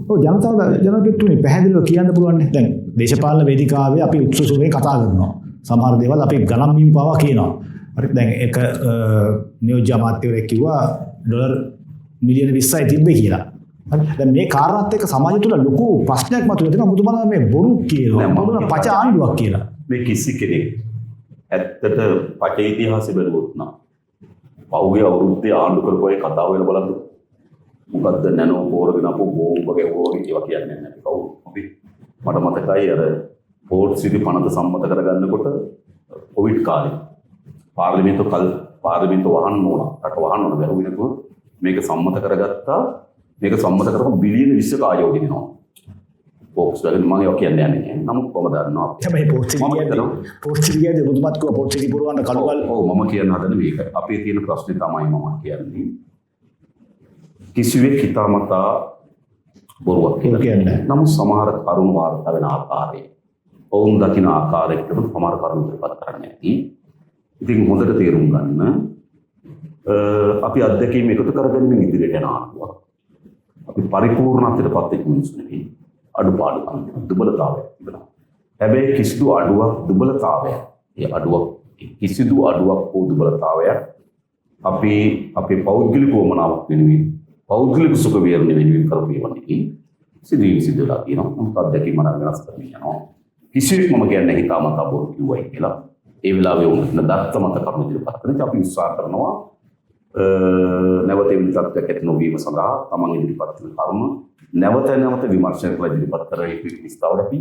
ඔව් ජනපෙට්ටුනේ පැහැදිලිව කියන්න පුළුවන් නේ. දැන් දේශපාලන වේදිකාවේ අපි උත්සුසුමේ කතා කරනවා. සමහර දේවල් අපි ගණන් බිම් පාවා කියනවා. හරි දැන් එක නියෝජ්‍ය අමාත්‍යවරයෙක් කිව්වා ඩොලර් මිලියන 20යි තිබ්බේ කියලා. හරි දැන් මේ කාරණාත් එක්ක සමාජය තුළ ලොකු ප්‍රශ්නයක් මතුවෙලා තියෙනවා. මුතුමලා මේ බොරු කියනවා. මොනවා පච ආණ්ඩුවක් කියලා. මේ කිසි කෙනෙක් ඇත්තට පච ඉතිහාසය බැලුවොත් නම් පහුගිය අවුරුද්දේ ආණ්ඩු කරපු අය කතා වෙලා බලන්න. මොකද්ද නැනෝ පෝරගෙන අපෝ බෝම්බ ගැහුවා කියලා කියන්නේ නැහැ කවුරු. අපි මට මතකයි අර පෝර්ට් සිටි පනත සම්මත කරගන්නකොට කොවිඩ් කාලේ පාර්ලිමේන්තුව වහන්න ඕන. රට වහන්න ඕන බැරුව වෙනකොට මේක සම්මත කරගත්තා. මේක සම්මත කරපු බිලියන 20ක ආයෝජනය වෙනවා. බොක්ස් වලින් මම ඒක කියන්නේ නැහැ. නමුත් කොහොමද දන්නවා. හැබැයි පෝර්ට් සිටියේදී මුතුමත් කිව්වා පෝර්ට් සිටි පුරවන්න කළුගල්. ඔව් මම කියන්න හදන්නේ මේක. අපේ තියෙන ප්‍රශ්නේ තමයි මම කියන්නේ. කිසිවෙක් හිතාමතා බොරුවක් කියලා කියන්නේ. නමුත් සමහර කරුණු වාර්තා වෙන ආකාරය ඔවුන් දකින ආකාරයකට සමහර කරුණු ඉදිරිපත් කරන්නේ නැති. ඉතින් හොඳට තේරුම් ගන්න අපි අත්දැකීම් එකතු කරගන්න ඉදිරියට යන ආකාරය. අපි පරිපූර්ණත්වයට පත් වෙච්ච මිනිස්සු නෙවෙයි. අඩුපාඩුකම් දුබලතාවයක් තිබෙනවා. හැබැයි කිසිදු අඩුවක් දුබලතාවයක් කිසිදු අඩුවක් හෝ දුබලතාවයක් අපි අපේ පෞද්ගලික වමනාවක් වෙනුවෙන් පෞද්ගලික සුඛ වේරණ වෙනුවෙන් කරපු ඒවා නෙවෙයි. සිදුවලා තියෙනවා. නමුත් අත්දැකීම් මම වෙනස් කරමින් යනවා. කිසිවෙක් මම කියන්නේ හිතාමතා බොරු කිව්වයි කියලා. ඒ වෙලාවේ උන්ට දත්ත මත කරුණු ඉදිරිපත් කරන අපි උත්සාහ කරනවා නැවත එවැනි තත්ත්වයක් ඇති නොවීම සඳහා තමන් ඉදිරිපත් කරන කරුණු නැවත විමර්ශනය කළ ඉදිරිපත් කර යුතු ස්ථාවර අපි